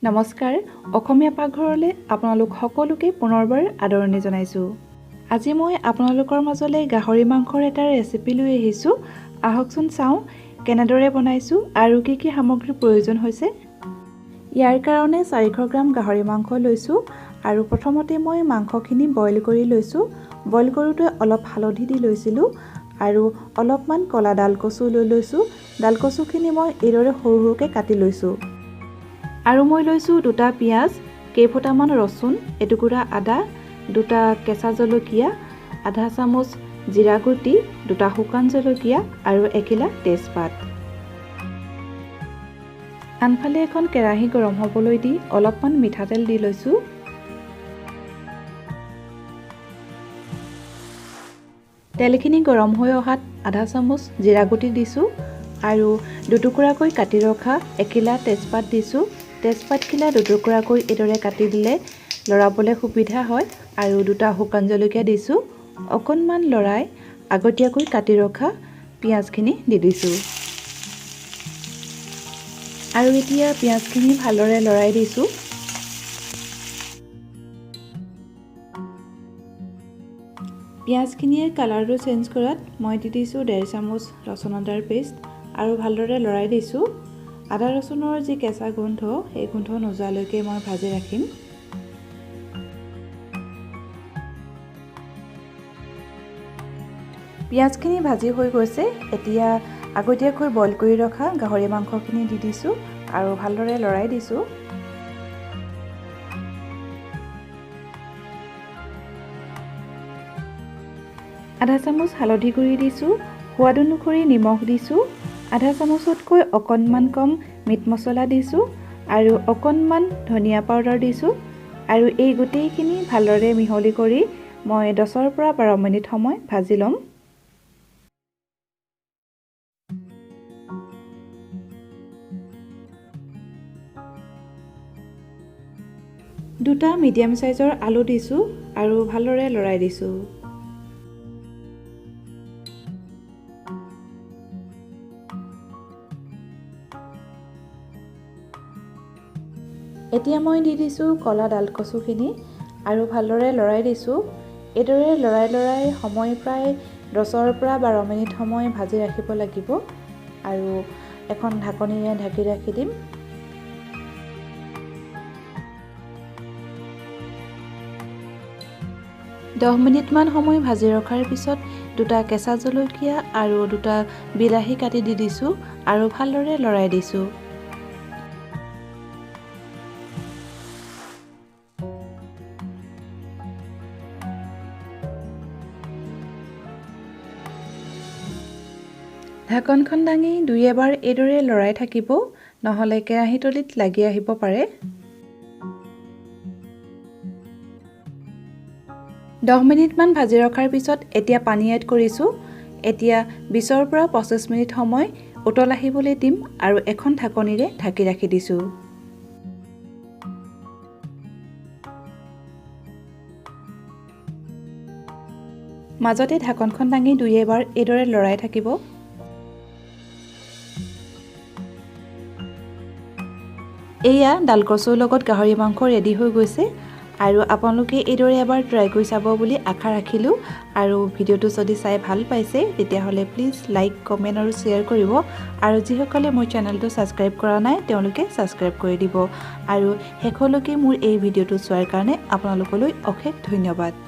নমস্কাৰ অসমীয়া পাকঘৰলৈ আপোনালোক সকলোকে পুনৰবাৰ আদৰণি জনাইছোঁ। আজি মই আপোনালোকৰ মাজলৈ গাহৰি মাংসৰ এটা ৰেচিপি লৈ আহিছোঁ। আহকচোন চাওঁ কেনেদৰে বনাইছোঁ আৰু কি কি সামগ্ৰীৰ প্ৰয়োজন হৈছে। ইয়াৰ কাৰণে 400 গ্ৰাম গাহৰি মাংস লৈছোঁ আৰু প্ৰথমতে মই মাংসখিনি বইল কৰি লৈছোঁ। বইল কৰোঁতে অলপ হালধি দি লৈছিলোঁ আৰু অলপমান কলা ডালকচু লৈ লৈছোঁ। ডালকচুখিনি মই এইদৰে সৰু সৰুকৈ কাটি লৈছোঁ। আৰু মই লৈছোঁ 2টা পিঁয়াজ, কেইফোটামান ৰচুন, এটুকুৰা আদা, 2টা কেঁচা জলকীয়া, আধা চামুচ জিৰা গুটি, 2টা শুকান জলকীয়া আৰু এখিলা তেজপাত। আনফালে এখন কেৰাহী গৰম হ'বলৈ দি অলপমান মিঠাতেল দি লৈছোঁ। তেলখিনি গৰম হৈ অহাত আধা চামুচ জিৰা গুটি দিছোঁ আৰু দুটুকুৰাকৈ কাটি ৰখা এখিলা তেজপাত দিছোঁ। তেজপাতখিলা দুটুকুৰাকৈ এইদৰে কাটি দিলে লৰাবলৈ সুবিধা হয় আৰু 2টা শুকান জলকীয়া দিছোঁ। অকণমান লৰাই আগতীয়াকৈ কাটি ৰখা পিঁয়াজখিনি দি দিছোঁ আৰু এতিয়া পিঁয়াজখিনি ভালদৰে লৰাই দিছোঁ। পিঁয়াজখিনিয়ে কালাৰটো চেঞ্জ কৰাত মই দি দিছোঁ 1.5 চামুচ ৰচুন আদাৰ পেষ্ট আৰু ভালদৰে লৰাই দিছোঁ। আদা ৰচুনৰ যি কেঁচা গোন্ধ সেই গোন্ধ নোযোৱালৈকে মই ভাজি ৰাখিম। পিঁয়াজখিনি ভাজি হৈ গৈছে। এতিয়া আগতীয়াকৈ বইল কৰি ৰখা গাহৰি মাংসখিনি দি দিছোঁ আৰু ভালদৰে লৰাই দিছোঁ। আধা চামুচ হালধি গুড়ি দিছোঁ, সোৱাদ অনুসৰি নিমখ দিছোঁ, আধা চামুচতকৈ অকণমান কম মিট মছলা দিছোঁ আৰু অকণমান ধনিয়া পাউডাৰ দিছোঁ আৰু এই গোটেইখিনি ভালদৰে মিহলি কৰি মই 10 পৰা 12 মিনিট সময় ভাজি ল'ম। দুটা মিডিয়াম সাইজৰ আলু দিছোঁ আৰু ভালদৰে লৰাই দিছোঁ। এতিয়া মই দি দিছোঁ কলা ডালকচুখিনি আৰু ভালদৰে লৰাই দিছোঁ। এইদৰে লৰাই সময় প্ৰায় 10 পৰা 12 মিনিট সময় ভাজি ৰাখিব লাগিব আৰু এখন ঢাকনিৰে ঢাকি ৰাখি দিম। দহ মিনিটমান সময় ভাজি ৰখাৰ পিছত 2টা কেঁচা জলকীয়া আৰু 2টা বিলাহী কাটি দি দিছোঁ আৰু ভালদৰে লৰাই দিছোঁ। ঢাকনখন দাঙি 2 এবাৰ এইদৰে লৰাই থাকিব, নহ'লে কেৰাহীতলিত লাগি আহিব পাৰে। 10 মিনিটমান ভাজি ৰখাৰ পিছত এতিয়া পানী এড কৰিছোঁ। এতিয়া 20 পৰা 25 মিনিট সময় উতল আহিবলৈ দিম আৰু এখন ঢাকনিৰে ঢাকি ৰাখি দিছোঁ। মাজতে ঢাকনখন দাঙি 2 এবাৰ এইদৰে লৰাই থাকিব। এয়া ডালকচুৰ লগত গাহৰি মাংস ৰেডি হৈ গৈছে আৰু আপোনালোকে এইদৰে এবাৰ ট্ৰাই কৰি চাব বুলি আশা ৰাখিলোঁ। আৰু ভিডিঅ'টো যদি চাই ভাল পাইছে তেতিয়াহ'লে প্লিজ লাইক, কমেণ্ট আৰু শ্বেয়াৰ কৰিব আৰু যিসকলে মোৰ চেনেলটো ছাবস্ক্ৰাইব কৰা নাই তেওঁলোকে ছাবস্ক্ৰাইব কৰি দিব আৰু শেষলৈকে মোৰ এই ভিডিঅ'টো চোৱাৰ কাৰণে আপোনালোকলৈ অশেষ ধন্যবাদ।